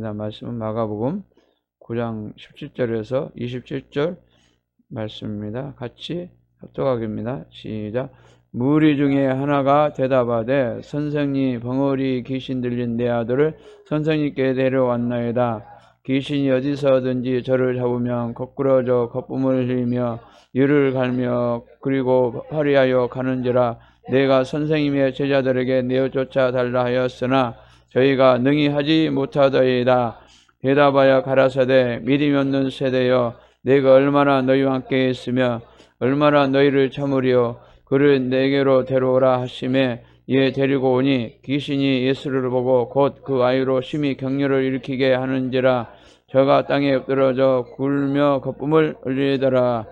말씀은 마가복음 9장 17절에서 27절 말씀입니다. 같이 합독하겠습니다. 시작. 무리 중에 하나가 대답하되 선생님, 벙어리 귀신 들린 내 아들을 선생님께 데려왔나이다. 귀신이 어디서든지 저를 잡으면 거꾸러져 거품을 흘리며 이를 갈며 그리고 화리하여 가는지라. 내가 선생님의 제자들에게 내어 쫓아 달라 하였으나 저희가 능히 하지 못하더이다. 대답하여 가라사대 믿음이 없는 세대여, 내가 얼마나 너희와 함께 있으며 얼마나 너희를 참으리요. 그를 내게로 데려오라 하심에 이에 데리고 오니 귀신이 예수를 보고 곧 그 아이로 심히 격려를 일으키게 하는지라. 저가 땅에 엎드러져 굴며 거품을 흘리더라.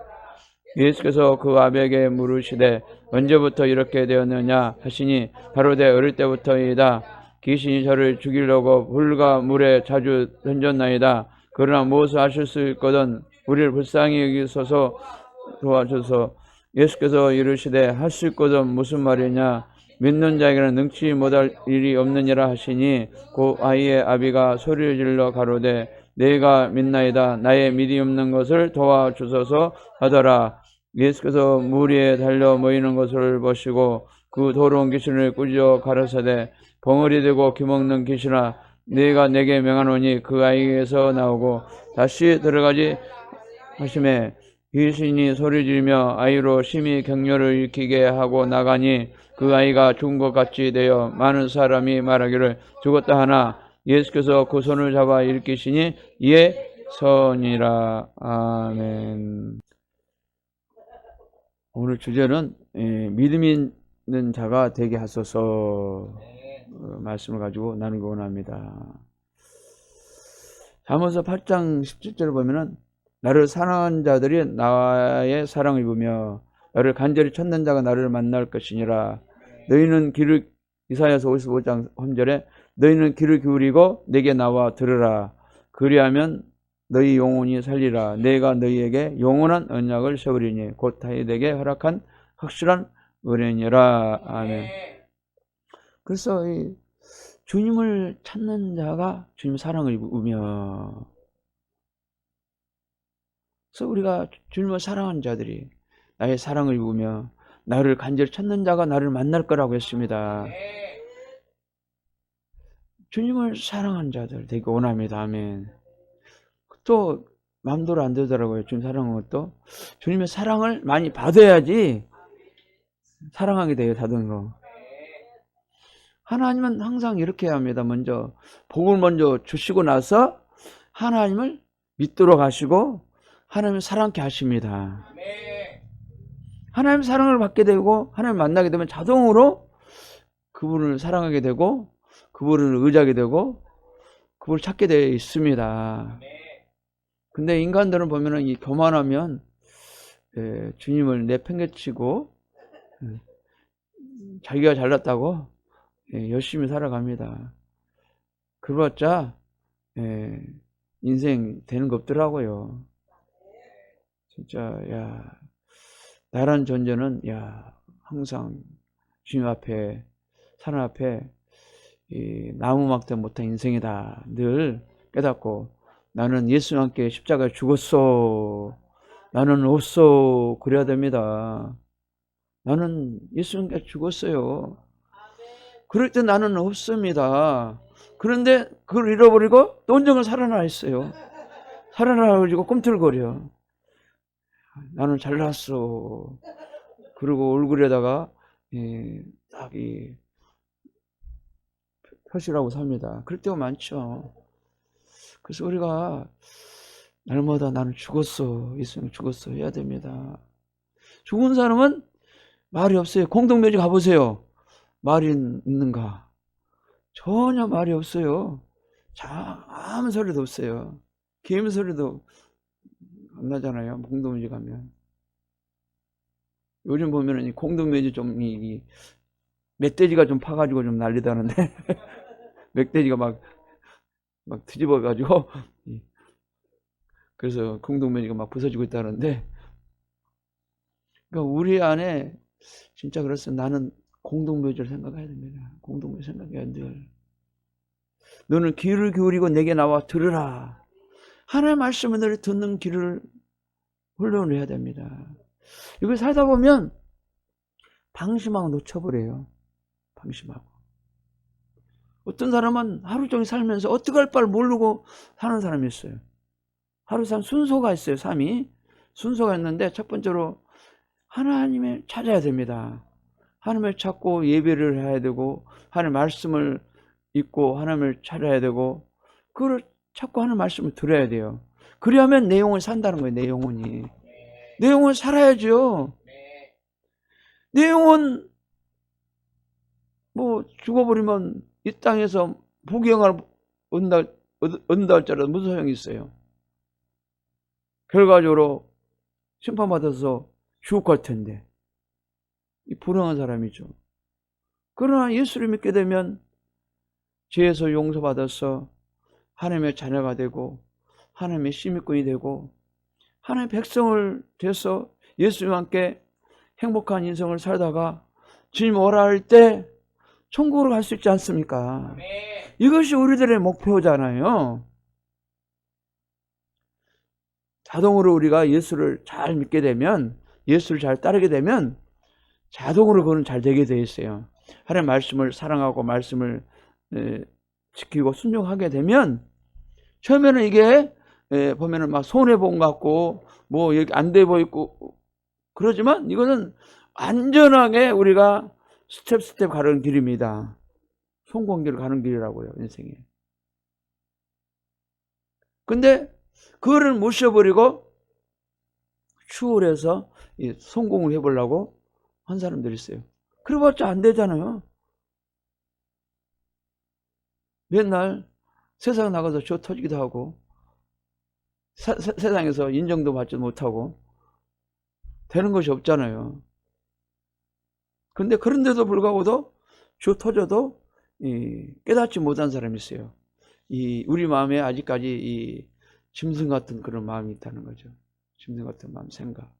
예수께서 그 아비에게 물으시되 언제부터 이렇게 되었느냐 하시니 바로 어릴 때부터이다. 귀신이 저를 죽이려고 불과 물에 자주 던졌나이다. 그러나 무엇을 하실 수 있거든 우리를 불쌍히 여기소서 도와주소. 예수께서 이르시되 할 수 있거든 무슨 말이냐. 믿는 자에게는 능치 못할 일이 없느니라 하시니 그 아이의 아비가 소리를 질러 가로되 내가 믿나이다. 나의 믿음이 없는 것을 도와주소서 하더라. 예수께서 물 위에 달려 모이는 것을 보시고 그 더러운 귀신을 꾸짖어 가라사대 벙어리 되고 기먹는 귀신아, 네가 내게 명하노니 그 아이에게서 나오고 다시 들어가지 하심에 귀신이 소리 지르며 아이로 심히 격려를 일으키게 하고 나가니 그 아이가 죽은 것 같이 되어 많은 사람이 말하기를 죽었다 하나 예수께서 그 손을 잡아 일으키시니 이에 서니라. 아멘. 오늘 주제는 믿음 있는 자가 되게 하소서 말씀을 가지고 나누기 원합니다. 잠언서 8장 17절을 보면은 나를 사랑하는 자들이 나의 사랑을 입으며 나를 간절히 찾는 자가 나를 만날 것이니라. 너희는 귀를 이사야서 55장 3절에 너희는 귀를 기울이고 내게 나와 들으라. 그리하면 너희 영혼이 살리라. 내가 너희에게 영원한 언약을 세우리니 곧 다윗에게 허락한 확실한 은혜니라. 아멘. 그래서 이 주님을 찾는 자가 주님 사랑을 입으며, 그래서 우리가 주님을 사랑하는 자들이 나의 사랑을 입으며 나를 간절히 찾는 자가 나를 만날 거라고 했습니다. 주님을 사랑하는 자들 되게 원합니다. 아멘. 또 마음대로 안 되더라고요. 주님 사랑하는 것도 주님의 사랑을 많이 받아야지 사랑하게 돼요. 자동으로. 하나님은 항상 이렇게 합니다. 먼저 복을 먼저 주시고 나서 하나님을 믿도록 하시고 하나님을 사랑케 하십니다. 하나님 사랑을 받게 되고 하나님 만나게 되면 자동으로 그분을 사랑하게 되고 그분을 의지하게 되고 그분을 찾게 되어 있습니다. 근데 인간들은 보면은 이 교만하면 주님을 내팽개치고 자기가 잘났다고 열심히 살아갑니다. 그래봤자 인생 되는 거 없더라고요. 진짜 야, 나란 존재는 항상 주님 앞에 하나님 앞에 이 나무막대 못한 인생이다 늘 깨닫고, 나는 예수와 함께 십자가에 죽었어, 나는 없어 그래야 됩니다. 나는 예수와 함께 죽었어요. 그럴 때 나는 없습니다. 그런데 그걸 잃어버리고 또 온전히 살아나 있어요. 살아나가지고 꿈틀거려. 나는 잘났어. 그리고 얼굴에다가 딱 이 표시라고 삽니다. 그럴 때가 많죠. 그래서 우리가 날마다 나는 죽었어, 예수님 죽었어 해야 됩니다. 죽은 사람은 말이 없어요. 공동묘지 가보세요. 말이 있는가? 전혀 말이 없어요. 아무 소리도 없어요. 개미 소리도 안 나잖아요. 공동묘지 가면. 요즘 보면은 공동묘지 좀 멧돼지가 좀 파가지고 좀 난리다는데 멧돼지가 막 뒤집어가지고 그래서 공동묘지가 막 부서지고 있다는데, 그러니까 우리 안에 진짜 그래서 나는 공동묘지를 생각해야 됩니다. 공동묘지 생각해야 늘. 너는 귀를 기울이고 내게 나와 들으라. 하나님의 말씀을 늘 듣는 귀를 훈련을 해야 됩니다. 이걸 살다 보면 방심하고 놓쳐버려요. 방심하고. 어떤 사람은 하루 종일 살면서 어떻게 할 바를 모르고 사는 사람이 있어요. 하루 삶 순서가 있어요. 삶이 순서가 있는데 첫 번째로 하나님을 찾아야 됩니다. 하나님을 찾고 예배를 해야 되고 하나님의 말씀을 읽고 하나님을 찾아야 되고 그걸 찾고 하나님의 말씀을 들어야 돼요. 그래야만 내 영혼이 산다는 거예요. 내 영혼이. 내 영혼 살아야죠. 내 영혼 뭐 죽어버리면 이 땅에서 부귀영화를 얻는다 할지라도 무슨 소용이 있어요. 결과적으로 심판받아서 죽을 것 텐데 이 불행한 사람이죠. 그러나 예수를 믿게 되면 죄에서 용서받아서 하나님의 자녀가 되고 하나님의 시민권이 되고 하나님의 백성을 돼서 예수님과 함께 행복한 인생을 살다가 주님 오라 할 때 천국으로 갈 수 있지 않습니까? 이것이 우리들의 목표잖아요. 자동으로 우리가 예수를 잘 믿게 되면 예수를 잘 따르게 되면 자동으로 그건 잘 되게 돼 있어요. 하나님의 말씀을 사랑하고 말씀을 지키고 순종하게 되면 처음에는 이게 보면은 막 손해본 것 같고 뭐 여기 안 돼 보이고 그러지만 이거는 안전하게 우리가 스텝 가는 길입니다. 성공길을 가는 길이라고요. 인생에. 근데 그거를 무시해버리고 추월해서 성공을 해보려고 한 사람들이 있어요. 그래봤자 안 되잖아요. 맨날 세상 나가서 쥐어 터지기도 하고 세상에서 인정도 받지 못하고 되는 것이 없잖아요. 근데 그런데도 불구하고도 쥐어 터져도 깨닫지 못한 사람이 있어요. 우리 마음에 아직까지 짐승 같은 그런 마음이 있다는 거죠. 짐승 같은 마음, 생각.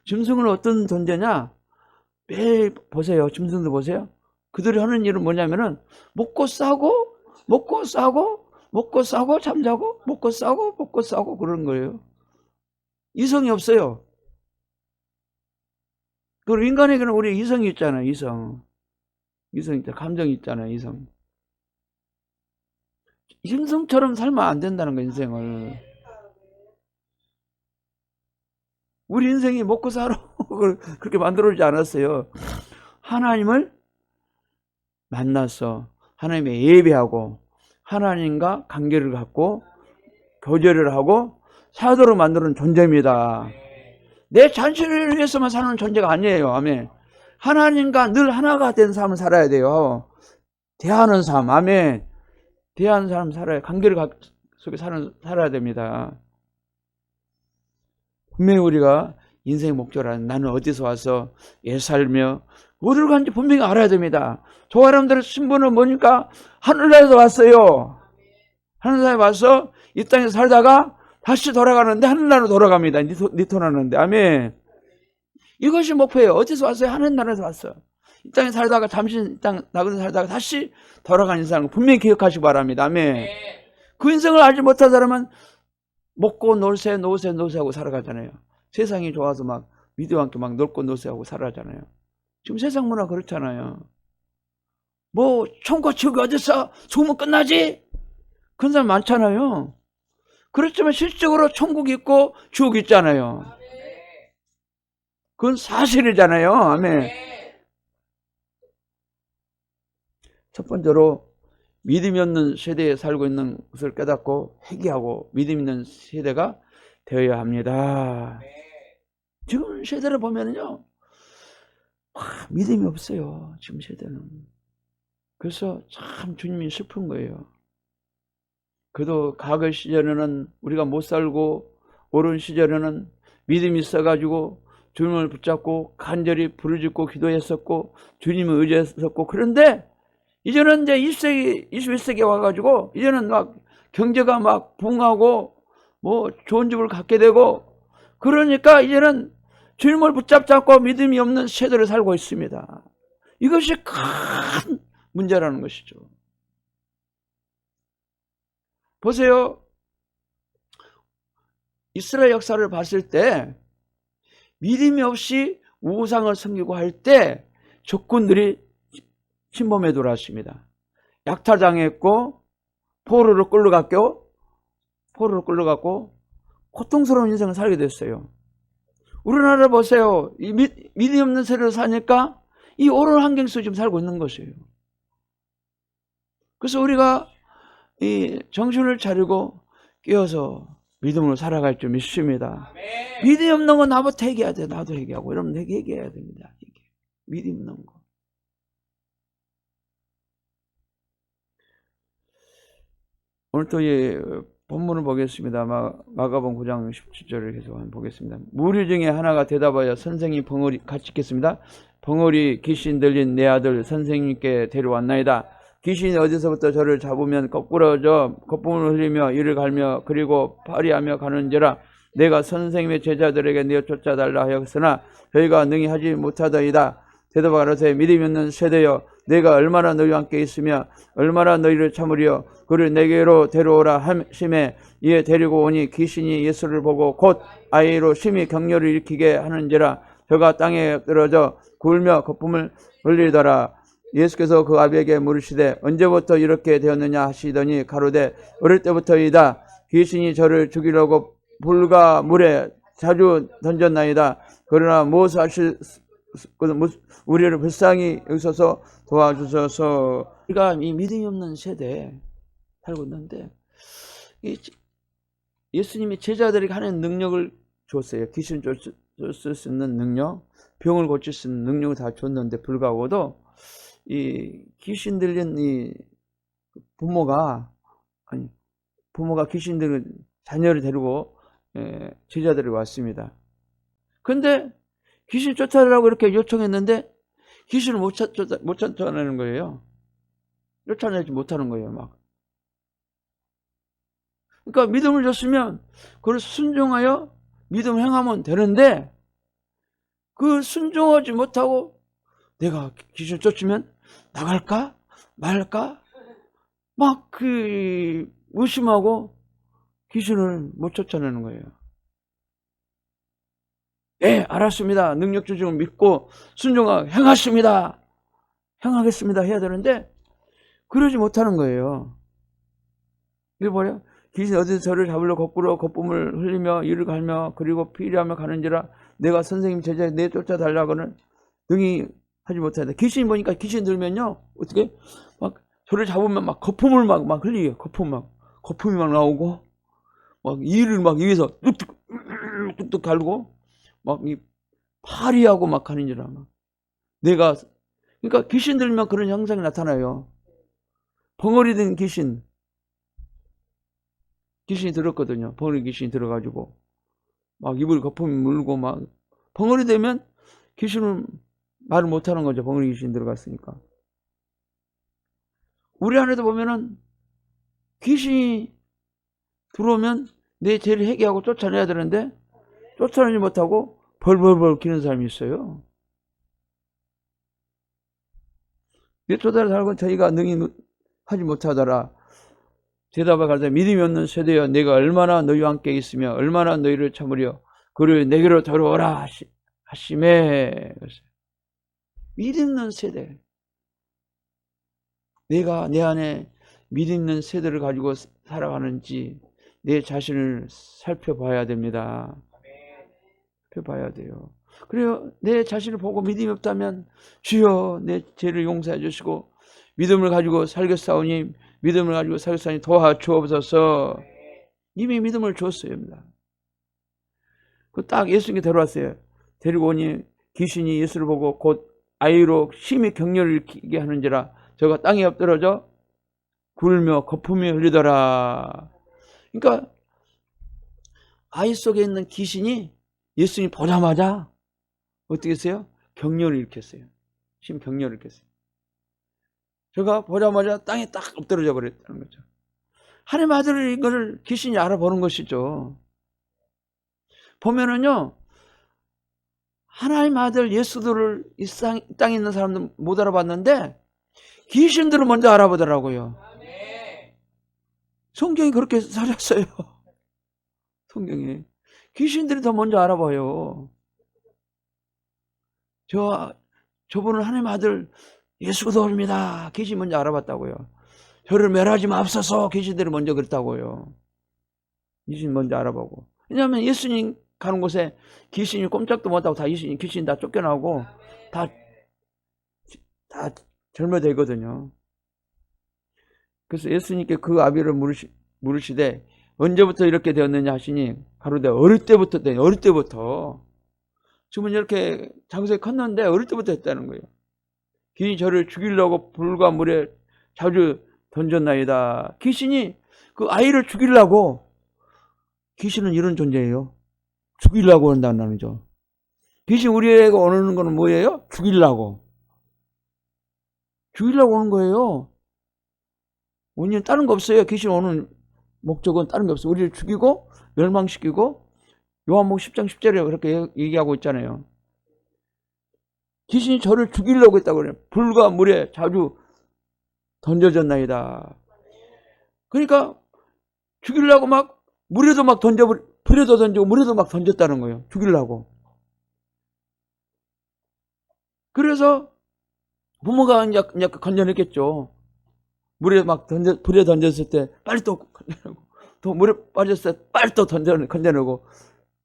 짐승은 어떤 존재냐? 매일 보세요. 짐승들 보세요. 그들이 하는 일은 뭐냐면은 먹고 싸고 먹고 싸고 먹고 싸고 잠자고 먹고 싸고 먹고 싸고 그런 거예요. 이성이 없어요. 그리고 인간에게는 우리 이성이 있잖아요. 이성 있잖아요. 감정이 있잖아요. 이성. 짐승처럼 살면 안 된다는 거 인생을. 우리 인생이 먹고 살아 그렇게 만들어지지 않았어요. 하나님을 만나서 하나님의 예배하고 하나님과 관계를 갖고 교제를 하고 살도록 만드는 존재입니다. 내 자신을 위해서만 사는 존재가 아니에요. 아멘. 하나님과 늘 하나가 된 삶을 살아야 돼요. 대하는 삶. 아멘. 대하는 삶 살아야 관계를 속에 살아야 됩니다. 분명히 우리가 인생의 목적은 나는 어디서 와서 애 살며 어디로 가는지 분명히 알아야 됩니다. 저 사람들의 신분은 뭐니까 하늘나라에서 왔어요. 하늘나라에 와서 이 땅에서 살다가 다시 돌아가는데 하늘나라로 돌아갑니다. 리턴하는데. 아멘. 이것이 목표예요. 어디서 왔어요? 하늘나라에서 왔어요. 이 땅에 살다가 잠시 이 땅 나가서 살다가 다시 돌아가는 인생을 분명히 기억하시기 바랍니다. 아멘. 그 인생을 알지 못한 사람은 먹고 놀세 하고 살아가잖아요. 세상이 좋아서 막 위대와 함께 막 놀고 놀세 하고 살아가잖아요. 지금 세상 문화 그렇잖아요. 뭐 천국 지옥이 어딨어? 죽으면 끝나지? 그런 사람 많잖아요. 그렇지만 실질적으로 천국이 있고 지옥이 있잖아요. 그건 사실이잖아요. 아멘. 첫 번째로 믿음이 없는 세대에 살고 있는 것을 깨닫고 회개하고 믿음 있는 세대가 되어야 합니다. 지금 세대를 보면요, 믿음이 없어요. 지금 세대는. 그래서 참 주님이 슬픈 거예요. 그래도 과거 시절에는 우리가 못 살고 오른 시절에는 믿음이 있어가지고 주님을 붙잡고 간절히 부르짖고 기도했었고 주님을 의지했었고, 그런데 이제는 이제 20세기, 21세기에 와가지고 이제는 막 경제가 막 붕하고 뭐 좋은 집을 갖게 되고, 그러니까 이제는 주님을 붙잡고 믿음이 없는 세대를 살고 있습니다. 이것이 큰 문제라는 것이죠. 보세요. 이스라엘 역사를 봤을 때 믿음이 없이 우상을 섬기고 할 때 적군들이 침범해 들어왔습니다. 약탈당했고 포로로 끌려갔고 고통스러운 인생을 살게 됐어요. 우리나라 보세요. 이 믿음이 없는 세대로 사니까 이 어려운 환경 속에 지금 살고 있는 것이에요. 그래서 우리가 이 정신을 차리고 깨어서 믿음으로 살아갈 줄 믿습니다. 믿음이 없는 건 나부터 회개해야 돼. 나도 회개하고 이러면 회개해야 됩니다. 믿음 없는 거. 오늘 또 이 본문을 보겠습니다. 마가복음 9장 17절을 계속 한번 보겠습니다. 무리 중에 하나가 대답하여 선생님 벙어리 같이 읽겠습니다. 벙어리 귀신 들린 내 아들 선생님께 데려왔나이다. 귀신이 어디서부터 저를 잡으면 거꾸러져 거품을 흘리며 이를 갈며 그리고 파리하며 가는지라. 내가 선생님의 제자들에게 내어 쫓아달라 하였으나 저희가 능히 하지 못하더이다. 대답하여 가로되 믿음이 없는 세대여, 내가 얼마나 너희와 함께 있으며 얼마나 너희를 참으리요. 그를 내게로 데려오라 하심에 이에 데리고 오니 귀신이 예수를 보고 곧 아이로 심히 격려를 일으키게 하는지라. 저가 땅에 떨어져 굴며 거품을 흘리더라. 예수께서 그 아비에게 물으시되 언제부터 이렇게 되었느냐 하시더니 가로되 어릴 때부터이다. 귀신이 저를 죽이려고 불과 물에 자주 던졌나이다. 그러나 무엇을 하실 우리를 불쌍히 여기소서 도와주소서. 우리가 이 믿음이 없는 세대에 살고 있는데 예수님이 제자들에게 하는 능력을 줬어요. 귀신 쫓을 수 있는 능력, 병을 고칠 수 있는 능력을 다 줬는데 불구하고도 이 귀신 들린 이 부모가 귀신 들린 자녀를 데리고 제자들이 왔습니다. 근데 귀신 쫓아내라고 이렇게 요청했는데 귀신을 못 쫓아내는 거예요. 쫓아내지 못하는 거예요, 막. 그러니까 믿음을 줬으면 그걸 순종하여 믿음을 행하면 되는데 그 순종하지 못하고 내가 귀신 쫓으면 나갈까 말까 막 의심하고 귀신을 못 쫓아내는 거예요. 네, 알았습니다. 능력 주심을 믿고 순종하고 행하겠습니다 해야 되는데 그러지 못하는 거예요. 이거 뭐래요? 귀신 어디서 저를 잡으려고 거꾸로 거품을 흘리며 이를 갈며 그리고 피리하며 가는지라. 내가 선생님 제자에 내 쫓아달라고는 능히 하지 못하다. 귀신이 보니까 귀신 들면요 어떻게 막 저를 잡으면 막 거품을 막 흘리요. 거품이 막 나오고 막 이를 막 위에서 뚝뚝 갈고 막 이 파리하고 막 하는지라. 내가 그러니까 귀신 들면 그런 현상이 나타나요. 벙어리 된 귀신이 들었거든요. 벙어리 귀신이 들어가지고 막 입을 거품이 물고 막 벙어리 되면 귀신은 말을 못하는 거죠. 벙어리 귀신 들어갔으니까. 우리 안에도 보면은 귀신이 들어오면 내 죄를 회개하고 쫓아내야 되는데 쫓아내지 못하고 벌벌벌 기는 사람이 있어요. 내 쫓아내 살고 저희가 능히 하지 못하더라. 대답을 가르쳐 믿음이 없는 세대여, 내가 얼마나 너희와 함께 있으며 얼마나 너희를 참으려 그를 내게로 데려오라 하심에. 믿음 있는 세대. 내가 내 안에 믿음 있는 세대를 가지고 살아가는지 내 자신을 살펴봐야 됩니다. 살펴봐야 돼요. 그래요. 내 자신을 보고 믿음이 없다면 주여 내 죄를 용서해 주시고 믿음을 가지고 살겠사오니 믿음을 가지고 살겠사오니 도와주옵소서. 이미 믿음을 줬어요. 그 딱 예수님께 데려왔어요. 데리고 오니 귀신이 예수를 보고 곧 아이로 심히 격려를 일으키게 하는지라. 저가 땅에 엎드러져 굴며 거품이 흘리더라. 그러니까 아이 속에 있는 귀신이 예수님 보자마자 어떻게 했어요? 격려를 일으켰어요. 심히 격려를 일으켰어요. 제가 보자마자 땅에 딱 엎드러져 버렸다는 거죠. 하나님 아들을 이걸 귀신이 알아보는 것이죠. 보면은요, 하나님 아들 예수들을 이 땅에 있는 사람들 못 알아봤는데 귀신들을 먼저 알아보더라고요. 성경이 그렇게 살았어요. 성경이. 귀신들이 더 먼저 알아봐요. 저분은 하나님 아들 예수 그리스도입니다. 귀신 먼저 알아봤다고요. 저를 멸하지 마옵소서. 귀신들이 먼저 그랬다고요. 귀신 먼저 알아보고. 왜냐하면 예수님 가는 곳에 귀신이 꼼짝도 못하고 다 귀신 다 쫓겨나고 다 절멸되거든요. 그래서 예수님께 그 아비를 물으시되 언제부터 이렇게 되었느냐 하시니 가로되 어릴 때부터. 지금은 이렇게 장성이 컸는데 어릴 때부터 했다는 거예요. 귀신이 저를 죽이려고 불과 물에 자주 던졌나이다. 귀신이 그 아이를 죽이려고. 귀신은 이런 존재예요. 죽이려고 한다는 거죠. 귀신 우리에게 오는 거는 뭐예요? 죽이려고 오는 거예요. 원인은 다른 거 없어요. 귀신 오는 목적은 다른 게 없어요. 우리를 죽이고 멸망시키고, 요한복음 10장 10절에 그렇게 얘기하고 있잖아요. 귀신이 저를 죽이려고 했다고 그래요. 불과 물에 자주 던져졌나이다. 그러니까 죽이려고 막 물에도 막 불에도 던지고 물에도 막 던졌다는 거예요. 죽이려고. 그래서 부모가 이제 건져냈겠죠. 불에 던졌을 때 빨리 또 건져내고, 또 물에 빠졌을 때 빨리 또 건져내고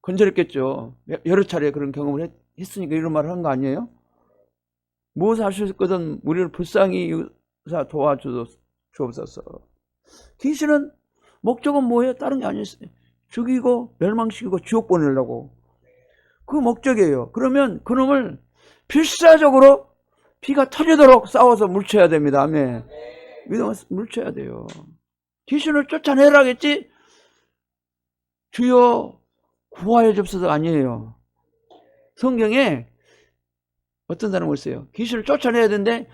건져냈겠죠. 여러 차례 그런 경험을 했으니까 이런 말을 한 거 아니에요? 무엇을 할 수 있거든 우리를 불쌍히 도와주옵소서. 귀신은 목적은 뭐예요? 다른 게 아니었어요. 죽이고 멸망시키고 지옥 보내려고. 그 목적이에요. 그러면 그놈을 필사적으로 피가 터지도록 싸워서 물쳐야 됩니다. 아멘. 물쳐야 돼요. 귀신을 쫓아내라겠지? 주여 구하여 주옵소서 아니에요. 성경에 어떤 사람을 써요. 귀신을 쫓아내야 되는데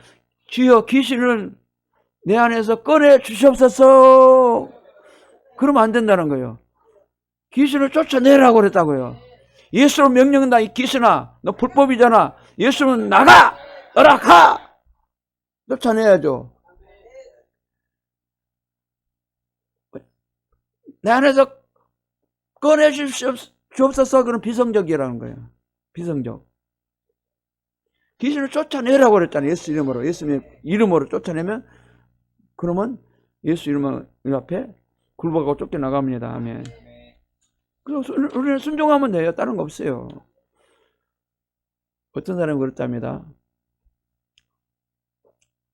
주여 귀신을 내 안에서 꺼내 주시옵소서. 그러면 안 된다는 거예요. 귀신을 쫓아내라고 그랬다고요. 예수로 명령한다. 이 귀신아, 너 불법이잖아. 예수는 나가! 너라 가! 쫓아내야죠. 내 안에서 꺼내 주옵소서. 그런 비성적이라는 거예요. 비성적. 귀신을 쫓아내라고 그랬잖아요. 예수 이름으로. 예수님의 이름으로 쫓아내면, 그러면 예수 이름 앞에 굴복하고 쫓겨나갑니다. 아멘. 그래서 우리는 순종하면 돼요. 다른 거 없어요. 어떤 사람이 그랬답니다.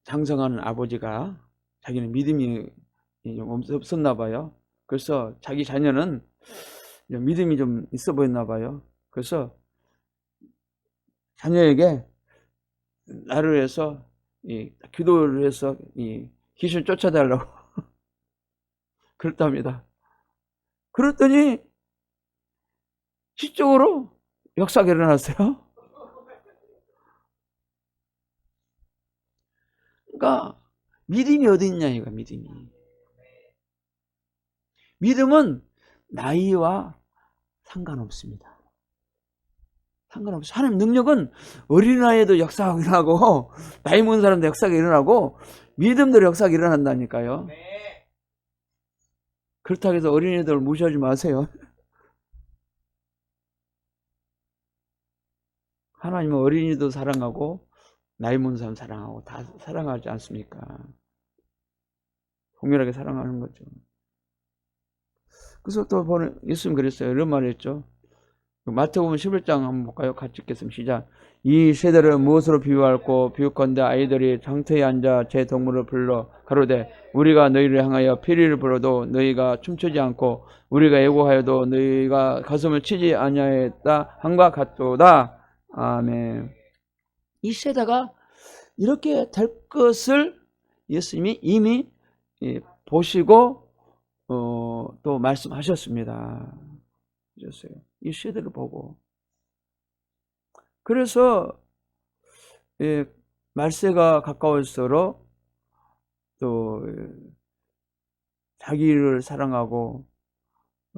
장성한 아버지가 자기는 믿음이 좀 없었나 봐요. 그래서 자기 자녀는 믿음이 좀 있어 보였나 봐요. 그래서 자녀에게 나를 위해서 기도를 해서 귀신 쫓아달라고 그랬답니다. 그랬더니 시적으로 역사가 일어났어요. 그러니까 믿음이 어디 있냐 이거. 믿음은 나이와 상관없습니다. 상관없어요. 하나님 능력은 어린아이에도 역사가 일어나고 나이 먹은 사람도 역사가 일어나고 믿음대로 역사가 일어난다니까요. 그렇다고 해서 어린이들을 무시하지 마세요. 하나님은 어린이도 사랑하고 나이 먹은 사람 사랑하고 다 사랑하지 않습니까? 동일하게 사랑하는 거죠. 그래서 또 보는 예수님 그랬어요. 이런 말을 했죠. 마태복음 11장 한번 볼까요? 같이 읽겠습니다. 시작. 이 세대를 무엇으로 비유할꼬? 비유컨대 아이들이 장터에 앉아 제 동물을 불러 가로되 우리가 너희를 향하여 피리를 불어도 너희가 춤추지 않고 우리가 애고하여도 너희가 가슴을 치지 아니하였다 함과 같도다. 아멘. 이 세대가 이렇게 될 것을 예수님이 이미 보시고 또 말씀하셨습니다. 이 시대를 보고. 그래서 말세가 가까울수록 또 자기를 사랑하고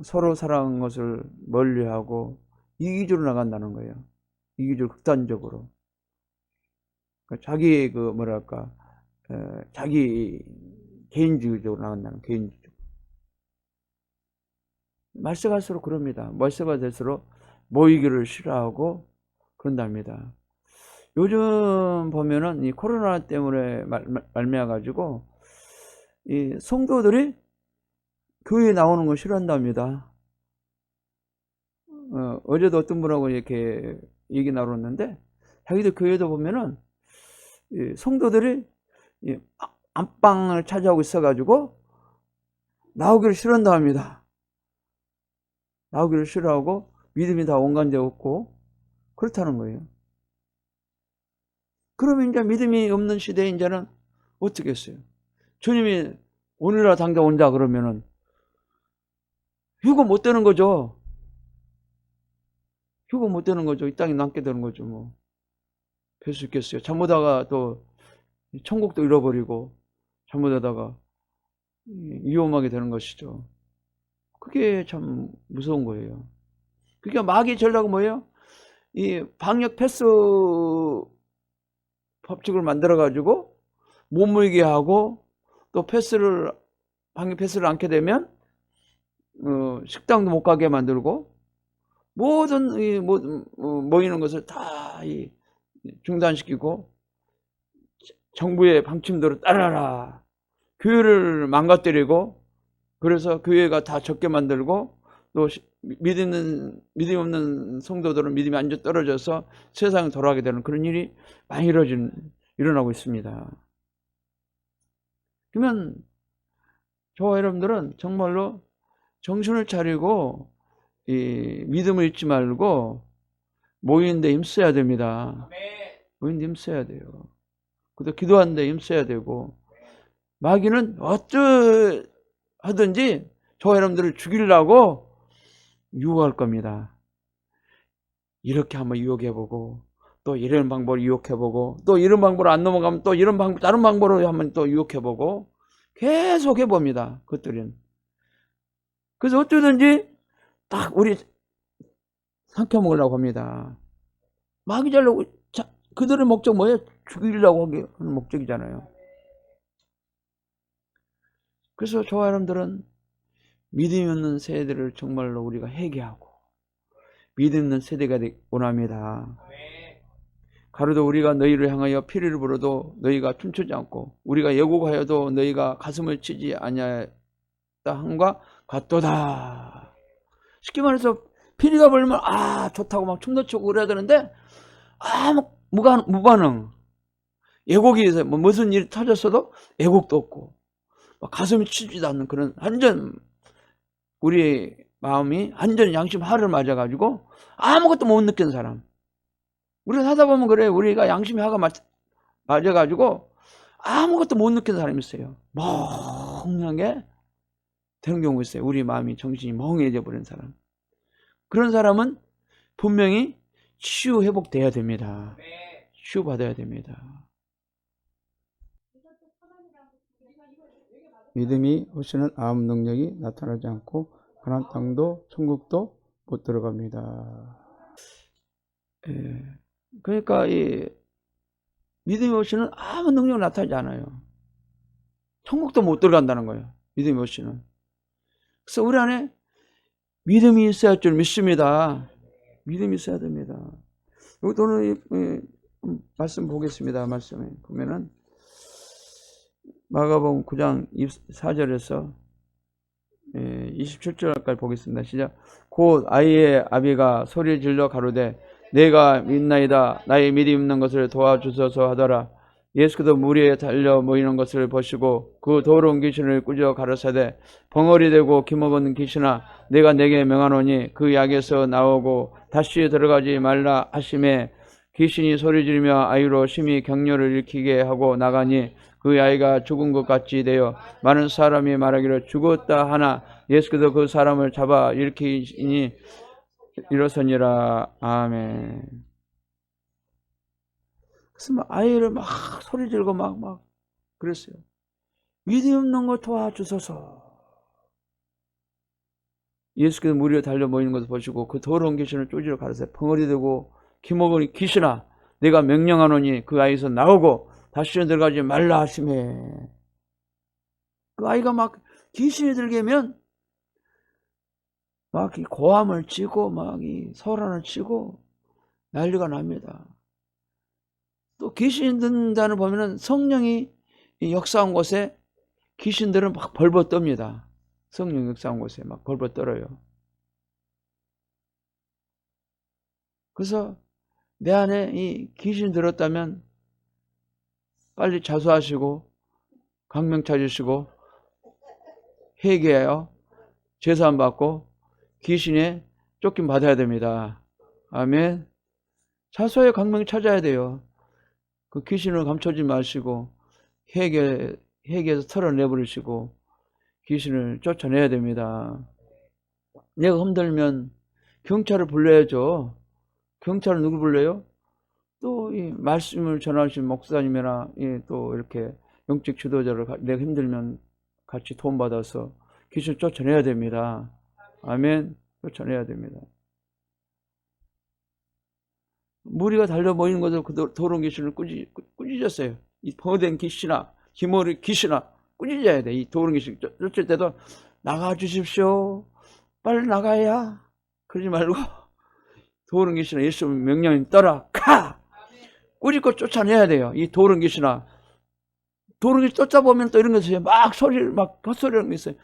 서로 사랑하는 것을 멀리하고 이기주로 나간다는 거예요. 이기주 극단적으로. 자기 자기 개인주의적으로 나간다는 개인주의. 말세 갈수록 그럽니다. 말세가 될수록 모이기를 싫어하고 그런답니다. 요즘 보면은 이 코로나 때문에 말미암아 가지고 이 성도들이 교회에 나오는 걸 싫어한답니다. 어제도 어떤 분하고 이렇게 얘기 나눴는데, 자기들 교회도 보면은 이 성도들이 이 안방을 차지하고 있어가지고 나오기를 싫어한답니다. 나오기를 싫어하고 믿음이 다 온간데 없고 그렇다는 거예요. 그러면 이제 믿음이 없는 시대에 이제는 어떻게 했어요? 주님이 오늘날 당장 온다 그러면은 휴거 못 되는 거죠. 휴거 못 되는 거죠. 이 땅에 남게 되는 거죠. 뭐 별 수 있겠어요. 잘못하다가 또 천국도 잃어버리고 잘못하다가 위험하게 되는 것이죠. 그게 참 무서운 거예요. 그러니까 마귀의 전략은 뭐예요? 이 방역 패스 법칙을 만들어 가지고 못 모이게 하고, 또 방역 패스를 않게 되면 식당도 못 가게 만들고, 모든 모이는 것을 다 중단시키고 정부의 방침대로 따라라, 교회를 망가뜨리고, 그래서 교회가 다 적게 만들고, 또 믿음 없는 성도들은 믿음이 완전 떨어져서 세상에 돌아가게 되는 그런 일이 많이 일어나고 있습니다. 그러면 저와 여러분들은 정말로 정신을 차리고 이 믿음을 잊지 말고 모이는데 힘써야 됩니다. 모이는데 힘써야 돼요. 그래도 기도하는데 힘써야 되고, 마귀는 어떠하든지 저와 여러분들을 죽이려고 유혹할 겁니다. 이렇게 한번 유혹해보고, 또 이런 방법으로 유혹해보고, 또 이런 방법으로 안 넘어가면 또 다른 방법으로 한번 또 유혹해보고, 계속 해봅니다. 그것들은. 그래서 어쩌든지 딱 우리 삼켜먹으려고 합니다. 마귀 자려고, 그들의 목적 뭐예요? 죽이려고 하는 목적이잖아요. 그래서 저와 여러분들은 믿음이 없는 세대를 정말로 우리가 회개하고 믿음 있는 세대가 원합니다. 가로도 우리가 너희를 향하여 피를 불어도 너희가 춤추지 않고 우리가 예고하여도 너희가 가슴을 치지 아니하였다 함과 같도다. 쉽게 말해서 피리가 불면 좋다고 막 춤도 추고 그래야 되는데 무반응. 예곡이 무슨 일이 터졌어도 예곡도 없고 막 가슴이 치지도 않는 그런 우리 마음이 완전 양심 하를 맞아가지고 아무것도 못 느끼는 사람. 우리가 하다 보면 그래. 우리가 양심이 하가 맞아가지고 아무것도 못 느끼는 사람이 있어요. 멍하게 되는 경우가 있어요. 우리 마음이, 정신이 멍해져 버린 사람. 그런 사람은 분명히 치유 회복돼야 됩니다. 치유받아야 됩니다. 믿음이 없이는 아무 능력이 나타나지 않고 가나안 땅도 천국도 못 들어갑니다. 그러니까 이 믿음이 없이는 아무 능력이 나타나지 않아요. 천국도 못 들어간다는 거예요. 믿음이 없이는. 그래서 우리 안에 믿음이 있어야 할 줄 믿습니다. 믿음이 있어야 됩니다. 여기 오늘 말씀 보겠습니다. 말씀에 보면은 마가복음 9장 24절에서 27절까지 보겠습니다. 시작. 곧 아이의 아비가 소리 질러 가로되 내가 믿나이다. 나의 믿음 있는 것을 도와주소서 하더라. 예수께서 물 위에 달려 모이는 것을 보시고 그 더러운 귀신을 꾸짖어 가라사대 벙어리 되고 기먹은 귀신아 내가 내게 명하노니 그 약에서 나오고 다시 들어가지 말라 하심에 귀신이 소리 지르며 아이로 심히 격려를 일으키게 하고 나가니 그 아이가 죽은 것 같이 되어 많은 사람이 말하기를 죽었다 하나 예수께서 그 사람을 잡아 일으키니 일어서니라. 아멘. 그래서 아이를 막 소리 지르고 막 그랬어요. 믿음 없는 거 도와주소서. 예수께서 물 위에 달려 모이는 것을 보시고 그 더러운 귀신을 쫓으러 가라사대 벙어리 되고 기먹으니 귀신아 내가 명령하노니 그 아이에서 나오고 다시는 들어가지 말라 하시매. 그 아이가 막 귀신이 들게 하면 막 이 고함을 치고 막 이 소란을 치고 난리가 납니다. 또 귀신 든다는 보면은 성령이 역사한 곳에 귀신들은 막 벌벌 떱니다. 성령 역사한 곳에 막 벌벌 떨어요. 그래서 내 안에 이 귀신 들었다면 빨리 자수하시고 강명 찾으시고 회개하여 제사함 받고 귀신에 쫓김 받아야 됩니다. 아멘. 자수하여 강명 찾아야 돼요. 그 귀신을 감추지 마시고 회개해서 털어내버리시고 귀신을 쫓아내야 됩니다. 내가 흔들면 경찰을 불러야죠. 경찰은 누구 불러요? 또 이 말씀을 전하신 목사님이나 또 이렇게 영적 지도자를 내가 힘들면 같이 도움받아서 귀신을 쫓아내야 됩니다. 아멘. 쫓아내야 됩니다. 무리가 달려 모이는 것을 그 더러운 귀신을 꾸짖었어요. 이 거된 귀신아, 기머리 귀신아, 꾸짖어야 돼. 이 더러운 귀신 쫓을 때도 나가 주십시오. 빨리 나가야. 그러지 말고 더러운 귀신아, 예수 명령이 떠라. 가! 꾸짖고 쫓아내야 돼요. 이 더러운 귀신아. 더러운 귀신 쫓아보면 또 이런 거 있어요. 막 소리를, 막 헛소리하는 게 있어요.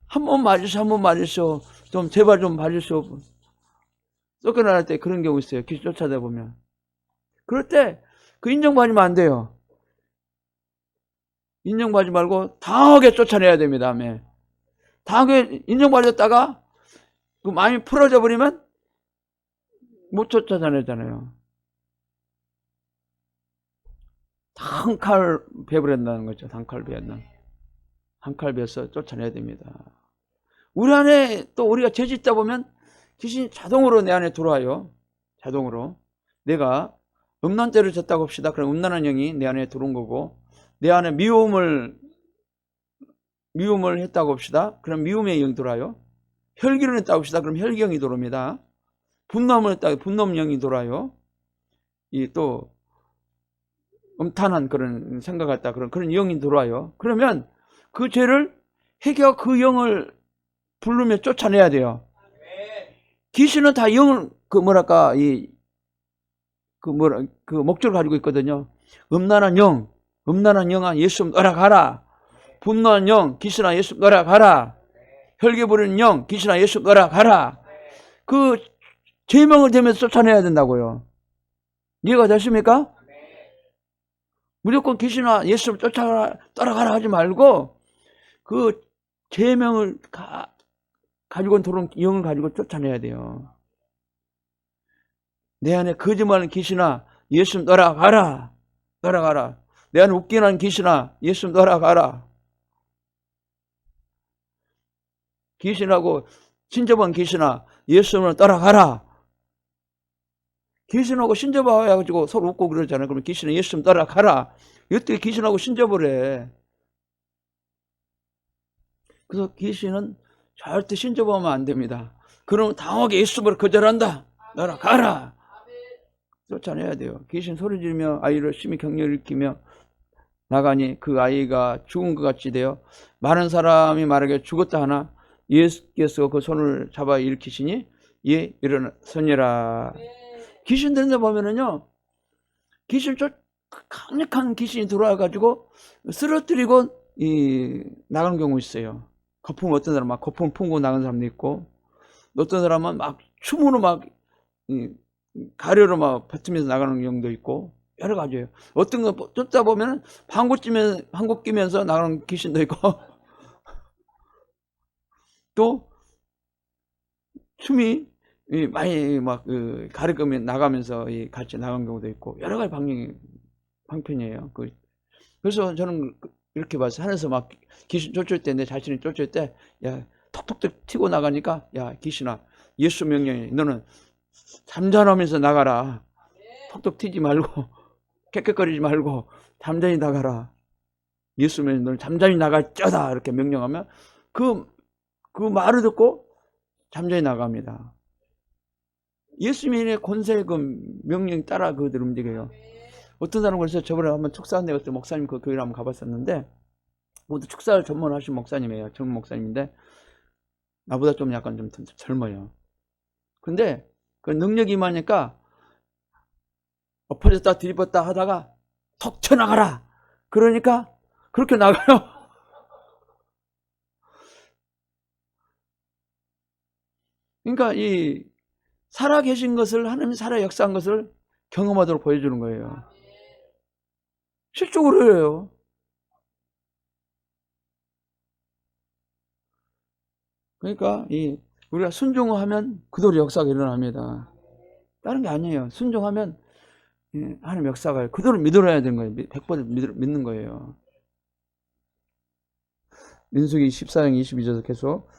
한 번 맞으시오, 한 번 맞으시오. 좀 제발 좀 봐주시오. 쫓겨날 때 그런 경우 있어요. 귀신 쫓아다 보면. 그럴 때 그 인정받으면 안 돼요. 인정받지 말고 당하게 쫓아내야 됩니다. 아멘. 당하게 인정받았다가 그 마음이 풀어져 버리면 못 쫓아내잖아요. 단칼 베버린다는 거죠. 단칼 베었나. 단칼 베어서 쫓아내야 됩니다. 우리 안에 또 우리가 죄 짓다 보면 귀신이 자동으로 내 안에 들어와요. 자동으로. 내가 음란죄를 졌다고 합시다. 그럼 음란한 영이 내 안에 들어온 거고, 내 안에 미움을 했다고 합시다. 그럼 미움의 영이 들어와요. 혈기를 했다고 합시다. 그럼 혈기영이 들어옵니다. 분노를 했다고 분노 영이 들어와요. 이 또 음탄한 그런 생각을 했다. 그런 영이 들어와요. 그러면 그 죄를 해결 그 영을 부르며 쫓아내야 돼요. 귀신은 다 영을 그 목적을 가지고 있거든요. 음란한 영아 예수 너락하라. 분노한 영 귀신아 예수 너락하라. 혈기 부리는 영 귀신아 예수 너락하라. 그 제명을 대면서 쫓아내야 된다고요. 이해가 되십니까? 무조건 귀신아 예수 따라가라 하지 말고 그 제명을 가지고 들어온 영을 가지고 쫓아내야 돼요. 내 안에 거짓말하는 귀신아 예수 따라가라. 내 안에 웃기는 귀신아 예수 따라가라. 귀신하고 신접한 귀신아 예수를 따라가라. 귀신하고 신접해가지고 서로 웃고 그러잖아요. 그러면 귀신은 예수 따라가라. 어떻게 귀신하고 신접을 해. 그래서 귀신은 절대 신접하면 안 됩니다. 그러면 당하게 예수를 거절한다. 따라가라. 쫓아내야 돼요. 귀신 소리 지르며 아이를 심히 격려를 일으키며 나가니 그 아이가 죽은 것 같이 되어 많은 사람이 말하기에 죽었다 하나 예수께서 그 손을 잡아 일으키시니 예 일어서니라. 귀신 들는 데 보면은요, 강력한 귀신이 들어와가지고 쓰러뜨리고 나가는 경우 있어요. 거품 어떤 사람은 막 거품 품고 나가는 사람도 있고, 어떤 사람은 막 춤으로 막 가려로 막 뱉으면서 나가는 경우도 있고 여러 가지예요. 어떤 거 쫓다 보면은 방구 끼면서 나가는 귀신도 있고 또 춤이 많이 막 가르치면 나가면서 같이 나간 경우도 있고 여러 가지 방편이에요. 그래서 저는 이렇게 봐서 하늘에서 막 귀신 쫓을 때 내 자신이 쫓을 때 야 톡톡 튀고 나가니까 야 귀신아 예수 명령이 너는 잠잠하면서 나가라. 톡톡 튀지 말고 깨끗거리지 말고 잠잠히 나가라. 예수 명령 너는 잠잠히 나갈쩌다 이렇게 명령하면 그 말을 듣고 잠잠히 나갑니다. 예수님의 권세의 그 명령 따라 그들 움직여요. 어떤 사람은 그래서 저번에 한번 축사한데 그때 목사님 그 교회를 한번 가봤었는데, 모두 축사를 전문하신 목사님이에요. 젊은 목사님인데, 나보다 좀 약간 좀 젊어요. 근데 그 능력이 임하니까 엎어졌다 뒤집었다 하다가 톡 튀어나가라. 그러니까 그렇게 나가요. 그러니까 이 살아계신 것을, 하나님이 살아 역사한 것을 경험하도록 보여주는 거예요. 실적으로 해요. 그러니까 우리가 순종하면 그대로 역사가 일어납니다. 다른 게 아니에요. 순종하면 하나님 역사가 그대로 믿어야 되는 거예요. 100% 믿는 거예요. 민수기 14장 22절 계속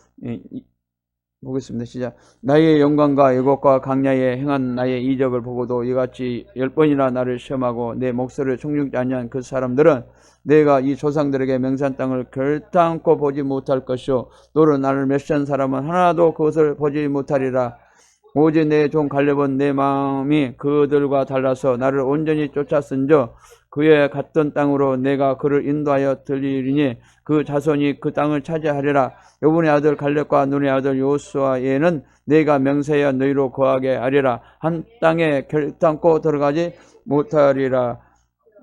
보겠습니다. 시작. 나의 영광과 애곡과 강야에 행한 나의 이적을 보고도 이같이 10번이나 나를 시험하고 내 목소리를 충직지 아니한 그 사람들은 내가 이 조상들에게 맹세한 땅을 결단코 보지 못할 것이요 너로 나를 멸시한 사람은 하나도 그것을 보지 못하리라. 오직 내 종 갈렙은 내 마음이 그들과 달라서 나를 온전히 쫓았은저 그의 갔던 땅으로 내가 그를 인도하여 들리리니 그 자손이 그 땅을 차지하리라. 여분의 아들 갈렙과 눈의 아들 여호수아에는 내가 맹세하여 너희로 거하게 하리라. 한 땅에 결단코 들어가지 못하리라.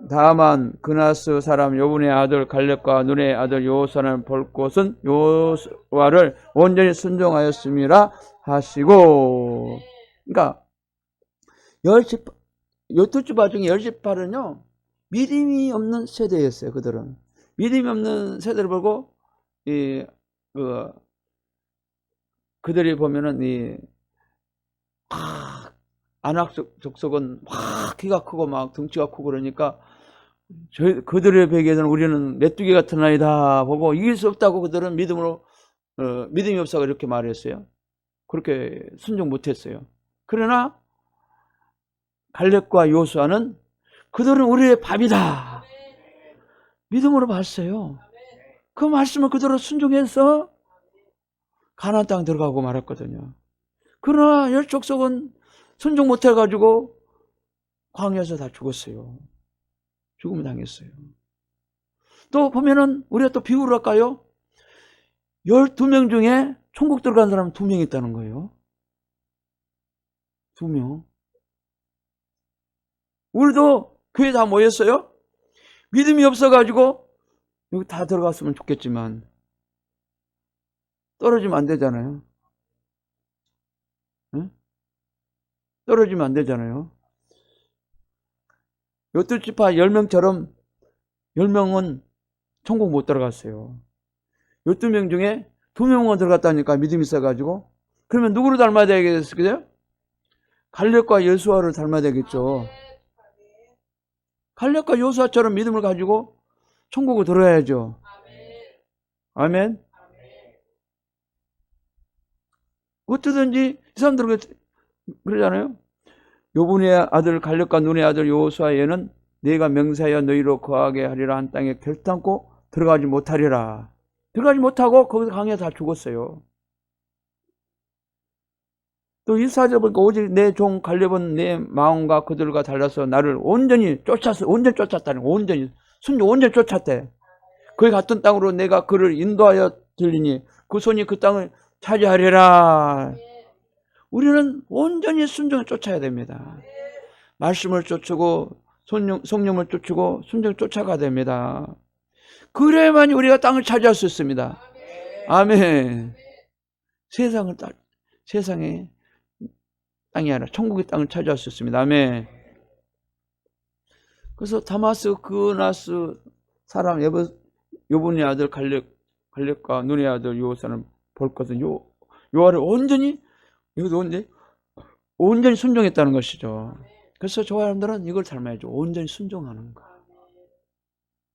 다만 그나스 사람 여분의 아들 갈렙과 눈의 아들 여호수아는 볼 곳은 여호수아를 온전히 순종하였음이라 하시고. 그러니까 12지파 중에 10지파는요 믿음이 없는 세대였어요. 그들은 믿음이 없는 세대를 보고 그들이 보면은 안악 족속은 막 키가 크고 막 덩치가 크고 그러니까 그들에 비해서는 우리는 메뚜기 같은 아이다 보고 이길 수 없다고 그들은 믿음이 없어서 이렇게 말했어요. 그렇게 순종 못했어요. 그러나 갈렙과 여호수아는 그들은 우리의 밥이다 믿음으로 봤어요. 그 말씀을 그대로 순종해서 가나안 땅 들어가고 말았거든요. 그러나 열 족속은 순종 못해가지고 광야에서 다 죽었어요. 죽음을 당했어요. 또 보면은 우리가 또 비유를 할까요? 12명 중에 천국 들어간 사람은 2명 있다는 거예요. 2명. 우리도 교회 다 모였어요. 믿음이 없어가지고 여기 다 들어갔으면 좋겠지만 떨어지면 안 되잖아요. 응? 떨어지면 안 되잖아요. 12지파 10명처럼 10명은 천국 못 들어갔어요. 12명 중에 2명만 들어갔다니까 믿음이 있어가지고. 그러면 누구를 닮아야 되겠어요? 갈렙과 여호수아를 닮아야 되겠죠. 갈렙과 여호수아처럼 믿음을 가지고 천국을 들어야죠. 아멘. 어떻든지 이 사람들은 그러잖아요. 여분의 아들 갈렙과 눈의 아들 여호수아에는 내가 맹세하여 너희로 거하게 하리라 한 땅에 결단코 들어가지 못하리라. 들어가지 못하고 거기서 강에 다 죽었어요. 또 1사절 보니까 오직 내 종 갈렙은 내 마음과 그들과 달라서 나를 온전히 쫓았어. 온전히 쫓았다는 거예요. 온전히 순종 온전히 쫓았대. 거기 갔던 땅으로 내가 그를 인도하여 들리니 그 손이 그 땅을 차지하리라. 우리는 온전히 순종을 쫓아야 됩니다. 말씀을 쫓고 성령을 쫓고 순종을 쫓아가야 됩니다. 그래야만 우리가 땅을 차지할 수 있습니다. 아멘. 세상의 땅이 아니라 천국의 땅을 차지할 수 있습니다. 아멘. 그래서 다마스 그나스 사람 여분의 아들 갈렙과 눈의 아들 여호수아는 볼 것은 요아를 온전히 순종했다는 것이죠. 그래서 저 사람들은 이걸 닮아야죠. 온전히 순종하는 거.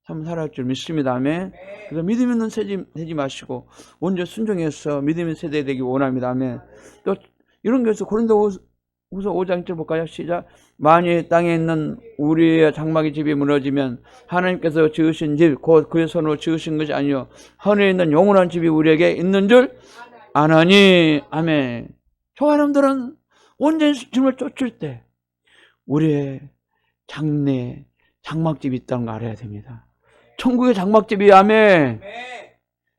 참 살아갈 줄 믿습니다. 아멘. 그래서 믿음 있는 세대 되지 마시고 온전히 순종해서 믿음 있는 세대 되기 원합니다. 아멘. 또 이런 것에서 고린도후서 5장 1절 볼까요? 시작. 만일 땅에 있는 우리의 장막의 집이 무너지면 하나님께서 지으신 집 곧 그의 손으로 지으신 것이 아니요 하늘에 있는 영원한 집이 우리에게 있는 줄 아나니. 아멘. 저 사람들은 온전히 주님을 쫓을 때 우리의 장막집이 있다는 거 알아야 됩니다. 천국의 장막집이. 아멘.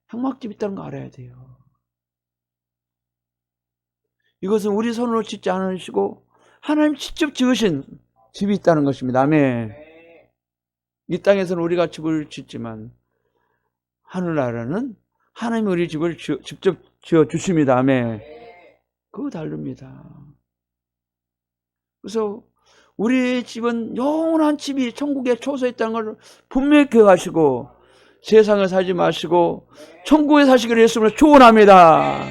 장막집이 있다는 거 알아야 돼요. 이것은 우리 손으로 짓지 않으시고 하나님 직접 지으신 집이 있다는 것입니다. 아멘. 이 땅에서는 우리가 집을 짓지만 하늘나라는 하나님이 우리 집을 직접 지어주십니다. 아멘. 그거 다릅니다. 그래서 우리 집은 영원한 집이 천국에 초소에 있다는 걸 분명히 기억하시고 세상을 살지 마시고 천국에 사시기를 예수님을 축원합니다.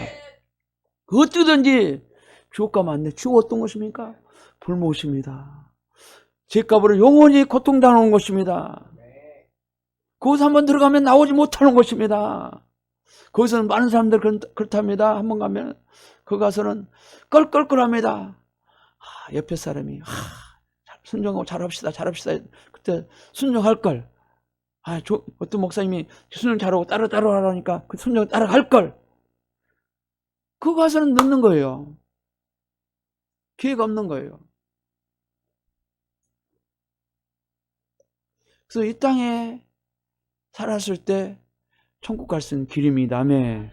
어떻게든지 주옥 가면 안 돼. 주옥 어떤 것입니까? 불못입니다. 죄값으로 영원히 고통당하는 것입니다. 거기서 한번 들어가면 나오지 못하는 것입니다. 거기서는 많은 사람들 그렇답니다. 한번 가면 거기 가서는 껄껄껄합니다. 옆에 사람이 순종하고 잘합시다. 그때 순종할 걸. 어떤 목사님이 순종 잘하고 따로 하라니까 그 순종 따라갈 걸. 그거 가서는 늦는 거예요. 기회가 없는 거예요. 그래서 이 땅에 살았을 때 천국 갈 수 있는 길입니다. 아멘.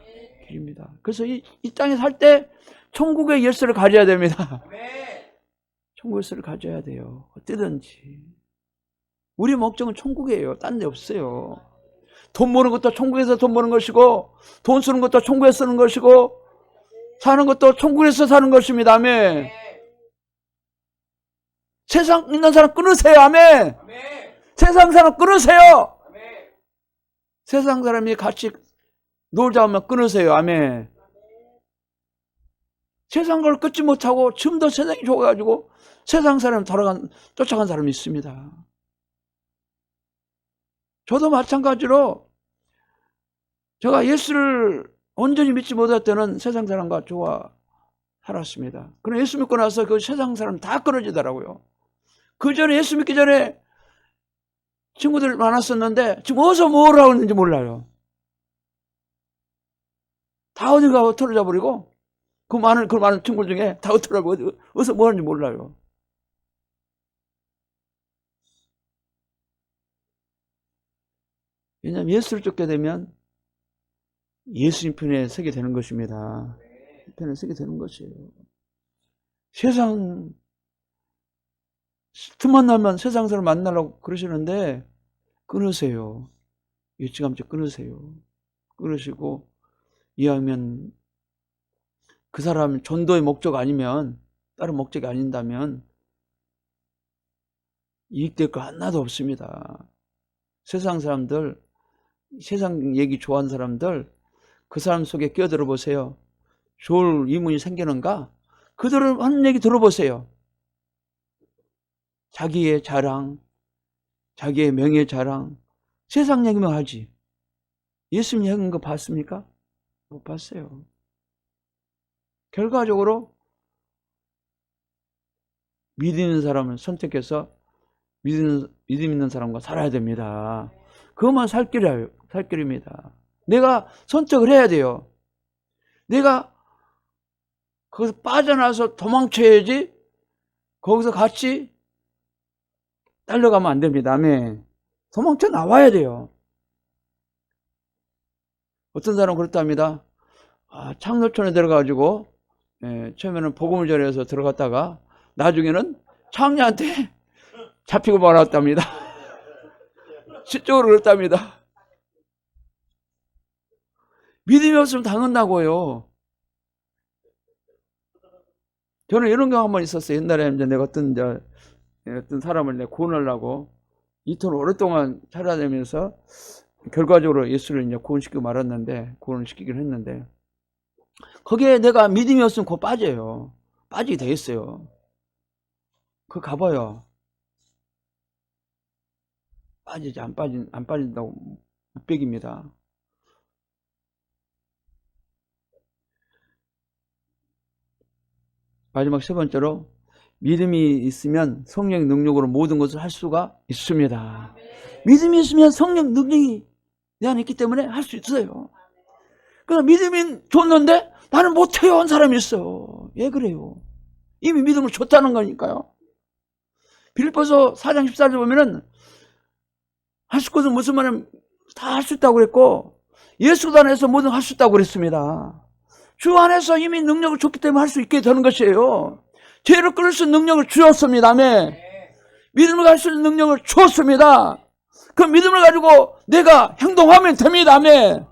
길입니다. 그래서 이 땅에 살 때 천국의 열쇠를 가져야 됩니다. 천국의 열쇠를 가져야 돼요. 어때든지. 우리 목적은 천국이에요. 딴 데 없어요. 돈 버는 것도 천국에서 돈 버는 것이고 돈 쓰는 것도 천국에서 쓰는 것이고 사는 것도 천국에서 사는 것입니다. 아멘. 세상 있는 사람 끊으세요. 아멘. 세상 사람 끊으세요. 세상 사람이 같이 놀자 하면 끊으세요. 아멘. 세상 걸 끊지 못하고 지금 더 세상이 좋아가지고 세상 사람 쫓아간 사람이 있습니다. 저도 마찬가지로 제가 예수를 온전히 믿지 못할 때는 세상 사람과 좋아 살았습니다. 그럼 예수 믿고 나서 그 세상 사람 다 끊어지더라고요. 그 전에 예수 믿기 전에 친구들 많았었는데 지금 어디서 뭘 하고 있는지 몰라요. 다 어디 가고 틀어져 버리고 그 많은 친구들 중에 다 어떻더라고 어디서 뭐 하는지 몰라요. 왜냐하면 예수를 쫓게 되면 예수님 편에 서게 되는 것입니다. 편에 서게 되는 것이에요. 세상 틈만 나면 세상 사람 만나려고 그러시는데 끊으세요. 일찌감치 끊으세요. 끊으시고 이왕이면 그 사람 전도의 목적 아니면 다른 목적이 아닌다면 이익될 거 하나도 없습니다. 세상 사람들 세상 얘기 좋아하는 사람들 그 사람 속에 끼어들어 보세요. 좋을 의문이 생기는가? 그들을 하는 얘기 들어보세요. 자기의 자랑, 자기의 명예 자랑, 세상 얘기만 하지. 예수님 얘기한 거 봤습니까? 못 봤어요. 결과적으로 믿는 사람을 선택해서 믿음 있는 사람과 살아야 됩니다. 그것만 살 길입니다. 내가 선택을 해야 돼요. 내가 거기서 빠져나와서 도망쳐야지 거기서 같이 딸려가면 안 됩니다. 아멘. 도망쳐 나와야 돼요. 어떤 사람은 그렇답니다. 창노촌에 들어가가지고 처음에는 복음을 전해서 들어갔다가 나중에는 창녀한테 잡히고 말았답니다. 실적으로 그렇답니다. 믿음이 없으면 당한다고요. 저는 이런 경우 한 번 있었어요. 옛날에 이제 내가 어떤 사람을 내가 구원하려고 이토록 오랫동안 찾아다니면서 결과적으로 예수를 이제 구원시키고 말았는데, 구원을 시키긴 했는데, 거기에 내가 믿음이 없으면 곧 빠져요. 빠지게 돼 있어요. 그거 가봐요. 빠지지, 안 빠진다고 묵백입니다. 마지막 세 번째로, 믿음이 있으면 성령의 능력으로 모든 것을 할 수가 있습니다. 믿음이 있으면 성령 능력이 내 안에 있기 때문에 할 수 있어요. 그러나 믿음이 줬는데 나는 못해요 한 사람이 있어. 왜 그래요? 이미 믿음을 줬다는 거니까요. 빌립보서 4장 14절 보면은 할 수 있거든 무슨 말은 다 할 수 있다고 그랬고 예수 안에서 뭐든 할 수 있다고 그랬습니다. 주 안에서 이미 능력을 줬기 때문에 할 수 있게 되는 것이에요. 죄를 끊을 수 있는 능력을 주었습니다. 아멘. 믿음을 가질 수 있는 능력을 주었습니다. 그 믿음을 가지고 내가 행동하면 됩니다. 아멘.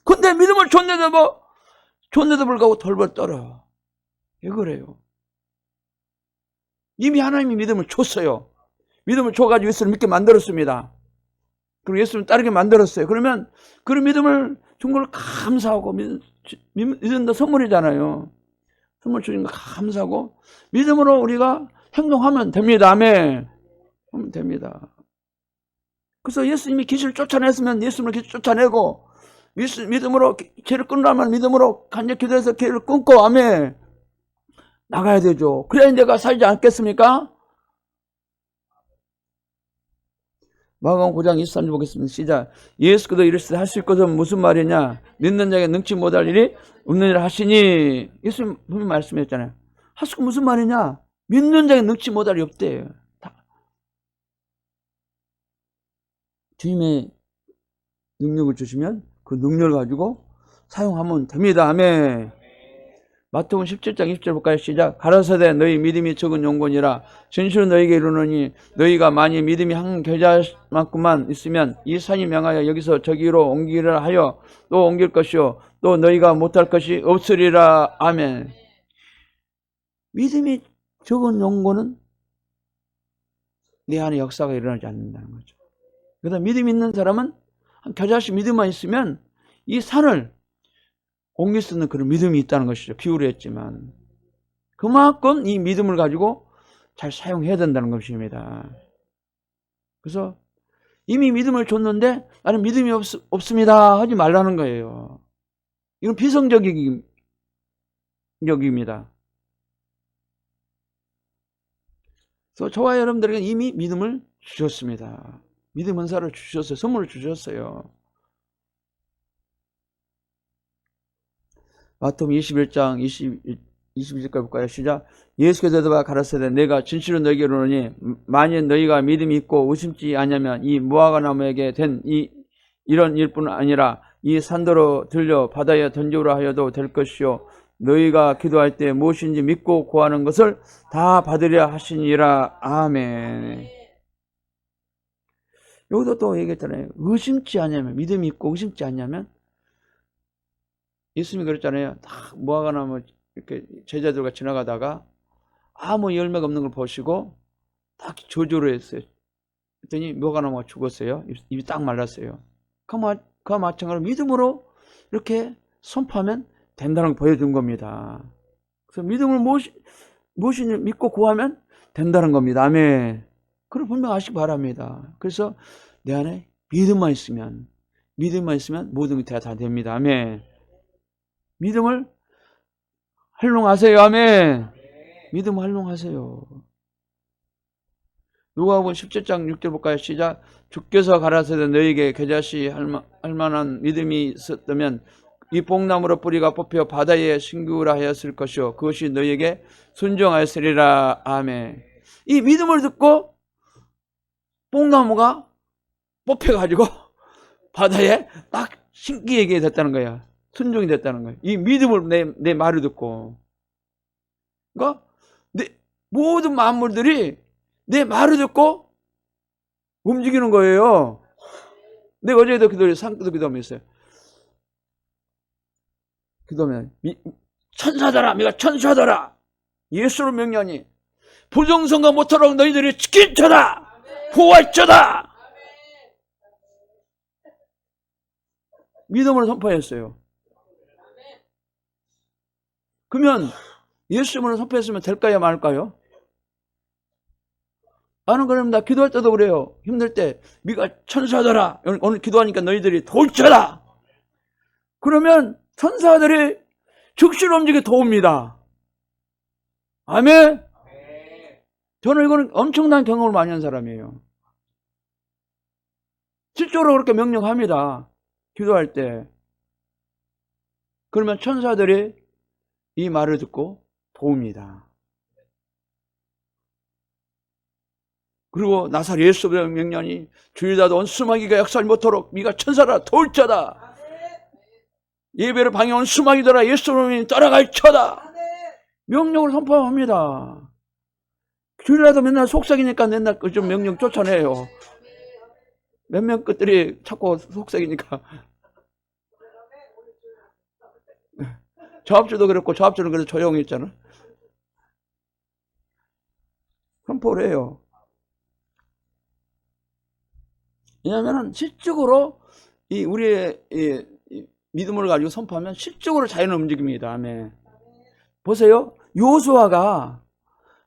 근데 믿음을 줬는데도 불구하고 덜벌 떨어. 왜 그래요? 이미 하나님이 믿음을 줬어요. 믿음을 줘가지고 예수를 믿게 만들었습니다. 그리고 예수를 따르게 만들었어요. 그러면 그 믿음을 준 걸 감사하고, 믿음도 선물이잖아요. 선물 주신 거 감사하고 믿음으로 우리가 행동하면 됩니다. 아멘. 하면 됩니다. 그래서 예수님이 귀신을 쫓아냈으면 예수님을 귀신 쫓아내고, 믿음으로 죄를 끊으려면 믿음으로 간절히 기도해서 죄를 끊고, 아멘, 나가야 되죠. 그래야 내가 살지 않겠습니까? 마가복음 9장 23절 보겠습니다. 시작. 예수께서 이르시되 할 수 있거든 무슨 말이냐? 믿는 자에게 능치 못할 일이 없는 일을 하시니. 예수님 분명히 말씀했잖아요. 할 수 있고 무슨 말이냐? 믿는 자에게 능치 못할 일이 없대. 주님의 능력을 주시면 그 능력을 가지고 사용하면 됩니다. 아멘. 마태복음 17장 20절 볼까요? 시작. 가라사대 너희 믿음이 적은 용곤이라 진실로 너희에게 이르노니 너희가 만일 믿음이 한 겨자만큼만 있으면 이 산이 명하여 여기서 저기로 옮기라 하여 또 옮길 것이요 또 너희가 못할 것이 없으리라. 아멘. 믿음이 적은 용곤은 내 안에 역사가 일어나지 않는다는 거죠. 그래서 믿음 있는 사람은 한 겨자씨 믿음만 있으면 이 산을 옮길 수 있는 그런 믿음이 있다는 것이죠. 비유를 했지만 그만큼 이 믿음을 가지고 잘 사용해야 된다는 것입니다. 그래서 이미 믿음을 줬는데 나는 믿음이 없습니다 하지 말라는 거예요. 이건 비성적입니다. 그래서 저와 여러분들에게 이미 믿음을 주셨습니다. 믿음 은사를 주셨어요. 선물을 주셨어요. 마태복음 21장 22절까지 볼까요? 시작. 예수께서 대답하여 가라사대 내가 진실로 너희에게 이르노니 만일 너희가 믿음이 있고 의심치 아니하면 이 무화과 나무에게 된 이런 일뿐 아니라 이 산더러 들려 바다에 던지우라 하여도 될 것이요 너희가 기도할 때 무엇인지 믿고 구하는 것을 다 받으리라 하시니라. 아멘. 여기도 또 얘기했잖아요. 의심치 않냐면, 믿음이 있고 의심치 않냐면, 예수님이 그랬잖아요. 딱 무화과 나무 이렇게 제자들과 지나가다가 아무 열매가 없는 걸 보시고 딱 저주를 했어요. 그랬더니 무화과 나무가 죽었어요. 입이 딱 말랐어요. 그와 마찬가지로 믿음으로 이렇게 선포하면 된다는 걸 보여준 겁니다. 그래서 믿음을 무엇인지 믿고 구하면 된다는 겁니다. 아멘. 그걸 분명 아시기 바랍니다. 그래서 내 안에 믿음만 있으면 모든 게 다 됩니다. 아멘. 믿음을 활용하세요. 아멘. 믿음 활용하세요. 누가복음 17장 6절 볼까요? 시작. 주께서 가라사대 너희에게 겨자씨 할 만한 믿음이 있었다면 이 뽕나무로 뿌리가 뽑혀 바다에 심기우라 하였을 것이요 그것이 너희에게 순종하였으리라. 아멘. 이 믿음을 듣고 뽕나무가 뽑혀가지고 바다에 딱 심기게 됐다는 거야. 순종이 됐다는 거야. 이 믿음을 내 말을 듣고. 그러니까 모든 만물들이 내 말을 듣고 움직이는 거예요. 내가 어제도 산기도 기도하면서 기도하면 천사더라, 네가 천사더라. 예수를 명령하니 부정선거 못하도록 너희들이 지킨 자다, 구할 자다. 믿음으로 선포했어요. 그러면 예수님으로 선포했으면 될까요, 말까요? 나는 그럼 나 기도할 때도 그래요. 힘들 때 네가 천사더라. 오늘 기도하니까 너희들이 돌쳐라. 그러면 천사들이 즉시로 움직여 도웁니다. 아멘. 저는 이거는 엄청난 경험을 많이 한 사람이에요. 실제로 그렇게 명령합니다. 기도할 때. 그러면 천사들이 이 말을 듣고 도웁니다. 그리고 나사렛 예수의 명령이 주일다도 원수마귀가 역사하지 못하도록 네가 천사라 돌자다. 예배를 방해하는 수막이더라. 예수님이 떠나갈쳐다. 명령을 선포합니다. 주일날도 맨날 속삭이니까 맨날 그 좀 명령 쫓아내요. 몇몇 것들이 자꾸 속삭이니까. 저 앞주도 그랬고 저 앞주는 그래서 조용히 했잖아. 선포를 해요. 왜냐하면 실적으로 우리의 믿음을 가지고 선포하면 실적으로 자연은 움직입니다. 아멘. 보세요. 요수아가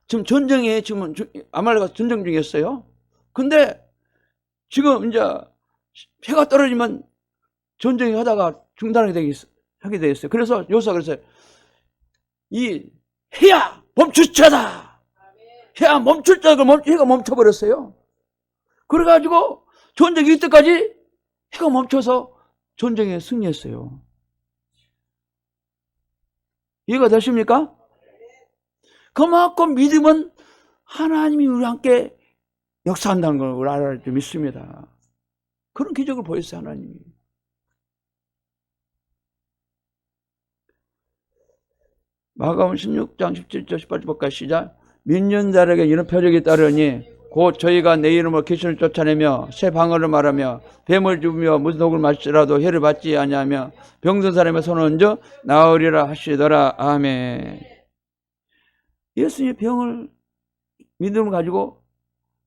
지금 전쟁에 지금 아말렉과 전쟁 중이었어요. 근데 지금 이제 해가 떨어지면 전쟁이 하다가 중단하게 되어 있어요. 그래서 요수아가 그랬어요. 이 해야 멈출자다. 해야 멈출자가 해가 멈춰버렸어요. 그래가지고 전쟁이 이때까지 해가 멈춰서 전쟁에 승리했어요. 이해가 되십니까? 그만큼 믿음은 하나님이 우리와 함께 역사한다는 걸 알아야 좀 믿습니다. 그런 기적을 보였어요, 하나님이. 마가복음 16장 17절 18절까지 시작. 믿는 자에게 이런 표적이 따르니 곧 저희가 내 이름으로 귀신을 쫓아내며 새 방언을 말하며 뱀을 죽이며 무슨 독을 마시더라도 해를 받지 아니하며 병든 사람의 손을 얹어 나으리라 하시더라. 아멘. 예수님의 병을 믿음을 가지고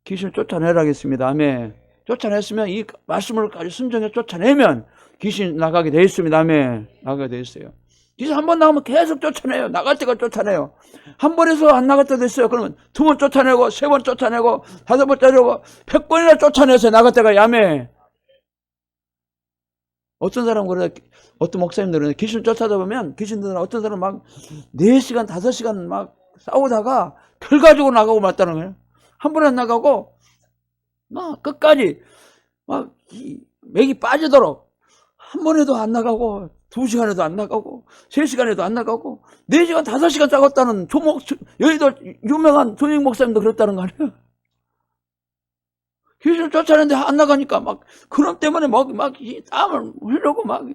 귀신을 쫓아내라 하겠습니다. 아멘. 쫓아냈으면 이 말씀을 가지고 순종해 쫓아내면 귀신 나가게 돼 있습니다. 아멘. 나가게 돼 있어요. 귀신 한 번 나가면 계속 쫓아내요. 나갈 때가 쫓아내요. 한 번에서 안 나갈 때도 있어요. 그러면 두 번 쫓아내고, 세 번 쫓아내고, 다섯 번 쫓아내고, 100번이나 쫓아내서 나갈 때가 야매. 어떤 사람은 그래, 어떤 목사님들은 귀신 쫓아다 보면, 귀신들은 어떤 사람은 막 4시간, 5시간 막 싸우다가 결과적으로 나가고 말다는 거예요. 한 번에 안 나가고, 막 끝까지, 막 맥이 빠지도록, 한 번에도 안 나가고, 2시간에도 안 나가고 3시간에도 안 나가고 4시간 5시간 싸웠다는 여의도 유명한 조영 목사님도 그랬다는 거 아니에요. 귀신을 쫓아내는데 안 나가니까 막 그놈 때문에 막 땀을 흘리고 막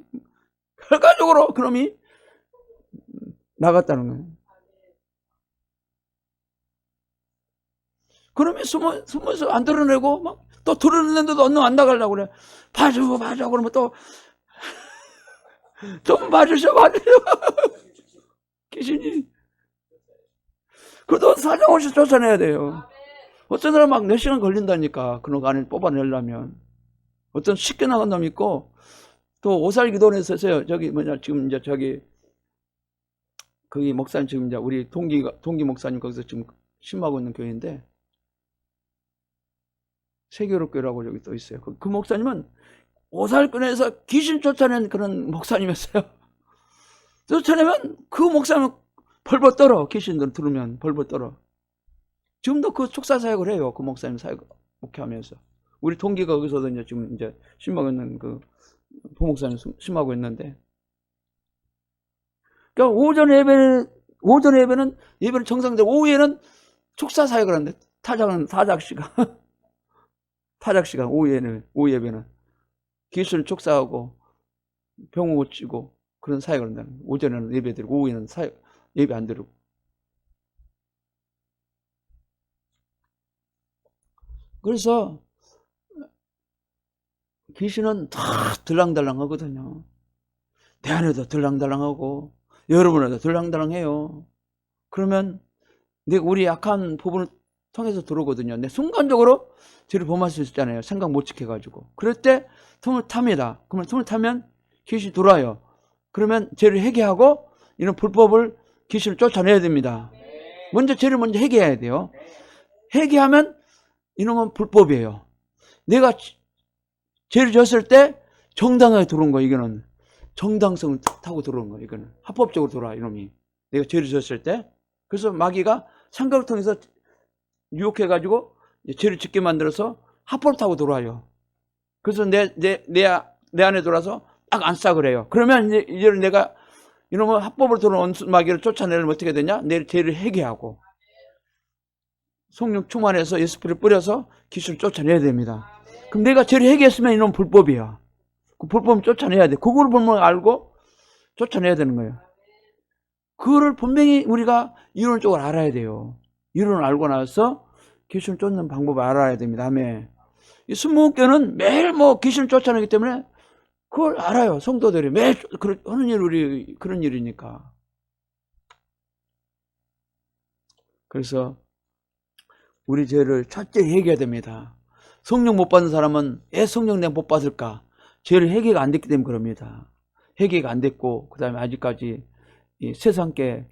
결과적으로 그놈이 나갔다는 거예요. 그놈이 숨어서 안 드러내고 막 또 드러내는데도 얼른 안 나가려고 그래. 봐줘 그러면 또 좀 봐주셔. 귀신이. 그래도 사정없이 쫓아내야 돼요. 어떤 사람 막 4시간 걸린다니까. 그런 거 안에 뽑아내려면. 어떤 쉽게 나간 놈 있고, 또 오살 기도원에서 했어요. 지금 이제 거기 목사님 지금 이제 우리 동기 목사님 거기서 지금 심하고 있는 교회인데, 세계로교회라고 여기 또 있어요. 그 목사님은 오살꾼에서 귀신 쫓아낸 그런 목사님이었어요. 쫓아내면 그 목사님은 벌벌 떨어. 귀신들 들으면 벌벌 떨어. 지금도 그 촉사 사역을 해요. 그 목사님 사역 목회하면서. 우리 동기가 거기서도 이제 지금 이제 심하고 있는 그 부목사님 심하고 있는데. 그러니까 오전 예배는 정상적으로 오후에는 촉사 사역을 하는데 타작 시간 오후 예배는. 귀신을 촉사하고 병을 고치고 그런 사역을 한다는 거예요. 오전에는 예배 드리고 오후에는 예배 안 드리고. 그래서 귀신은 다 들랑달랑하거든요. 내 안에도 들랑달랑하고 여러분에도 들랑달랑해요. 그러면 우리 약한 부분을 통해서 들어오거든요. 근데 순간적으로 죄를 범할 수 있잖아요. 생각 못 지켜가지고. 그럴 때 틈을 탑니다. 그러면 틈을 타면 귀신이 들어와요. 그러면 죄를 회개하고 이런 불법을 귀신을 쫓아내야 됩니다. 죄를 먼저 회개해야 돼요. 회개하면 이놈은 불법이에요. 내가 죄를 졌을 때 정당하게 들어온 거예요. 이거는 정당성을 타고 들어온 거예요. 이거는 합법적으로 들어와 이놈이. 내가 죄를 졌을 때. 그래서 마귀가 상각을 통해서 유혹해가지고 죄를 짓게 만들어서 합법을 타고 들어와요. 그래서 내 안에 들어와서 딱 안싹을 해요. 그러면 이제 내가 이놈은 합법으로 들어온 마귀를 쫓아내려면 어떻게 되냐? 내 죄를 회개하고 성령 충만해서 예수피를 뿌려서 귀신을 쫓아내야 됩니다. 그럼 내가 죄를 회개했으면 이놈은 불법이야. 그 불법을 쫓아내야 돼. 그걸 보면 알고 쫓아내야 되는 거예요. 그거를 분명히 우리가 이론적으로 알아야 돼요. 이론을 알고 나서 귀신을 쫓는 방법을 알아야 됩니다. 아멘. 이 순복음교는 매일 뭐 귀신을 쫓아내기 때문에 그걸 알아요. 성도들이 매일 하는 일, 우리 그런 일이니까. 그래서 우리 죄를 첫째 회개해야 됩니다. 성령 못 받은 사람은 왜 성령 내가 못 받을까? 죄를 회개가 안 됐기 때문에 그럽니다. 회개가 안 됐고, 그 다음에 아직까지 이 세상께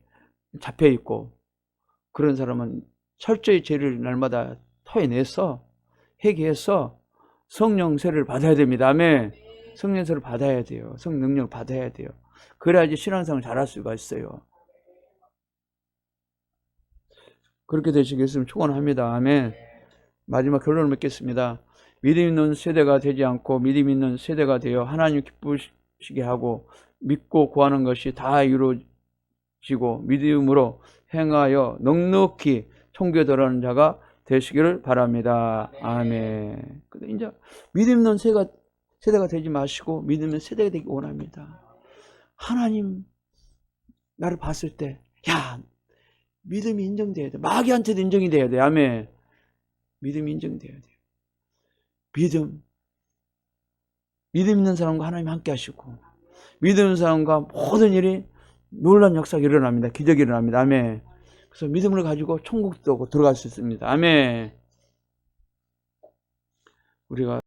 잡혀 있고, 그런 사람은 철저히 죄를 날마다 토해내서 회개해서 성령 세를 받아야 됩니다. 아멘. 성령 세를 받아야 돼요. 성령 능력을 받아야 돼요. 그래야지 신앙생활을 잘할 수가 있어요. 그렇게 되시겠으면 축원합니다. 아멘. 마지막 결론을 맺겠습니다. 믿음 있는 세대가 되지 않고 믿음 있는 세대가 되어 하나님 기쁘시게 하고 믿고 구하는 것이 다 이루어지고 믿음으로 행하여 넉넉히 총교 들어가는 자가 되시기를 바랍니다. 아멘. 근데 이제 믿음 있는 세대가 되지 마시고 믿음 있는 세대가 되기 원합니다. 하나님 나를 봤을 때, 야, 믿음이 인정돼야 돼. 마귀한테도 인정이 돼야 돼. 아멘. 믿음이 인정돼야 돼요. 믿음 있는 사람과 하나님 함께 하시고, 믿음 있는 사람과 모든 일이 놀라운 역사가 일어납니다. 기적이 일어납니다. 아멘. 그래서 믿음을 가지고 천국도 들어갈 수 있습니다. 아멘. 우리가